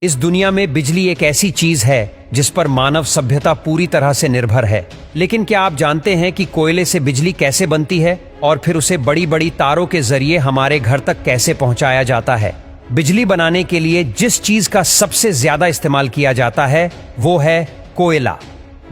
इस दुनिया में बिजली एक ऐसी चीज है जिस पर मानव सभ्यता पूरी तरह से निर्भर है। लेकिन क्या आप जानते हैं कि कोयले से बिजली कैसे बनती है और फिर उसे बड़ी बड़ी तारों के जरिए हमारे घर तक कैसे पहुंचाया जाता है? बिजली बनाने के लिए जिस चीज का सबसे ज्यादा इस्तेमाल किया जाता है वो है कोयला।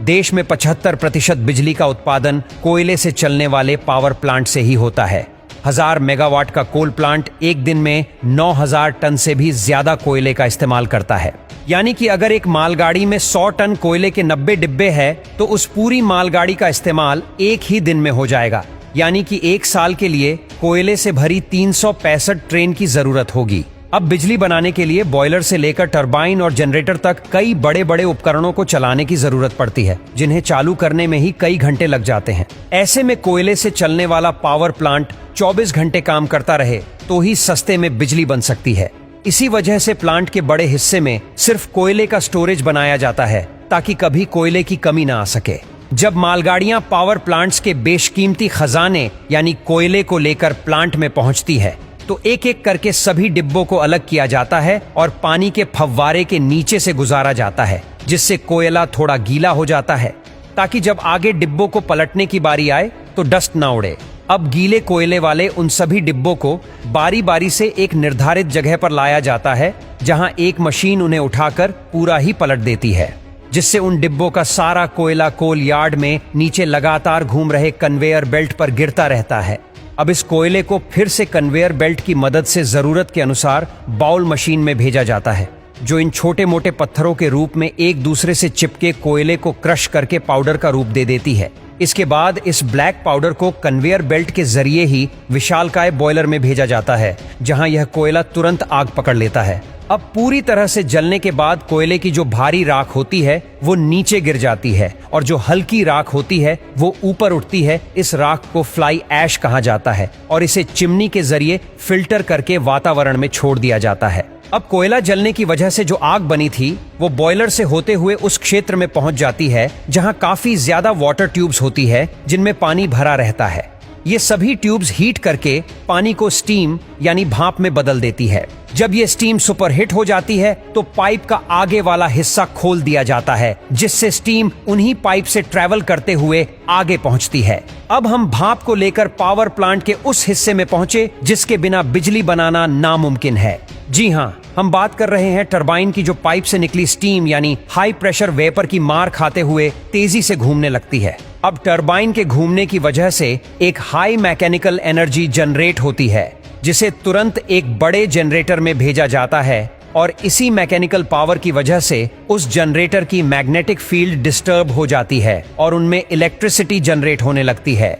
देश में 75% बिजली का उत्पादन कोयले से चलने वाले पावर प्लांट से ही होता है। 1000 मेगावाट का कोल प्लांट एक दिन में 9000 टन से भी ज्यादा कोयले का इस्तेमाल करता है। यानी कि अगर एक मालगाड़ी में 100 टन कोयले के 90 डिब्बे हैं, तो उस पूरी मालगाड़ी का इस्तेमाल एक ही दिन में हो जाएगा। यानी कि एक साल के लिए कोयले से भरी 365 ट्रेन की जरूरत होगी। अब बिजली बनाने के लिए बॉयलर से लेकर टरबाइन और जनरेटर तक कई बड़े बड़े उपकरणों को चलाने की जरूरत पड़ती है, जिन्हें चालू करने में ही कई घंटे लग जाते हैं। ऐसे में कोयले से चलने वाला पावर प्लांट 24 घंटे काम करता रहे तो ही सस्ते में बिजली बन सकती है। इसी वजह से प्लांट के बड़े हिस्से में सिर्फ कोयले का स्टोरेज बनाया जाता है, ताकि कभी कोयले की कमी ना आ सके। जब मालगाड़ियां पावर प्लांट्स के बेशकीमती खजाने यानी कोयले को लेकर प्लांट में पहुंचती है, तो एक एक करके सभी डिब्बों को अलग किया जाता है और पानी के फव्वारे के नीचे से गुजारा जाता है, जिससे कोयला थोड़ा गीला हो जाता है, ताकि जब आगे डिब्बों को पलटने की बारी आए तो डस्ट ना उड़े। अब गीले कोयले वाले उन सभी डिब्बों को बारी बारी से एक निर्धारित जगह पर लाया जाता है, जहां एक मशीन उन्हें उठाकर पूरा ही पलट देती है, जिससे उन डिब्बों का सारा कोयला कोल यार्ड में नीचे लगातार घूम रहे कन्वेयर बेल्ट पर गिरता रहता है। अब इस कोयले को फिर से कन्वेयर बेल्ट की मदद से जरूरत के अनुसार बाउल मशीन में भेजा जाता है, जो इन छोटे मोटे पत्थरों के रूप में एक दूसरे से चिपके कोयले को क्रश करके पाउडर का रूप दे देती है। इसके बाद इस ब्लैक पाउडर को कन्वेयर बेल्ट के जरिए ही विशालकाय बॉयलर में भेजा जाता है, जहां यह कोयला तुरंत आग पकड़ लेता है। अब पूरी तरह से जलने के बाद कोयले की जो भारी राख होती है वो नीचे गिर जाती है और जो हल्की राख होती है वो ऊपर उठती है। इस राख को फ्लाई ऐश कहा जाता है और इसे चिमनी के जरिए फिल्टर करके वातावरण में छोड़ दिया जाता है। अब कोयला जलने की वजह से जो आग बनी थी वो बॉयलर से होते हुए उस क्षेत्र में पहुंच जाती है जहां काफी ज्यादा वाटर ट्यूब्स होती है, जिनमें पानी भरा रहता है। ये सभी ट्यूब्स हीट करके पानी को स्टीम यानी भाप में बदल देती है। जब ये स्टीम सुपरहिट हो जाती है तो पाइप का आगे वाला हिस्सा खोल दिया जाता है, जिससे स्टीम उन्हीं पाइप से ट्रेवल करते हुए आगे पहुंचती है। अब हम भाप को लेकर पावर प्लांट के उस हिस्से में पहुंचे जिसके बिना बिजली बनाना नामुमकिन है। जी हाँ, हम बात कर रहे हैं टरबाइन की, जो पाइप से निकली स्टीम यानी हाई प्रेशर वेपर की मार खाते हुए तेजी से घूमने लगती है। अब टरबाइन के घूमने की वजह से एक हाई मैकेनिकल एनर्जी जनरेट होती है, जिसे तुरंत एक बड़े जनरेटर में भेजा जाता है और इसी मैकेनिकल पावर की वजह से उस जनरेटर की मैग्नेटिक फील्ड डिस्टर्ब हो जाती है और उनमें इलेक्ट्रिसिटी जनरेट होने लगती है।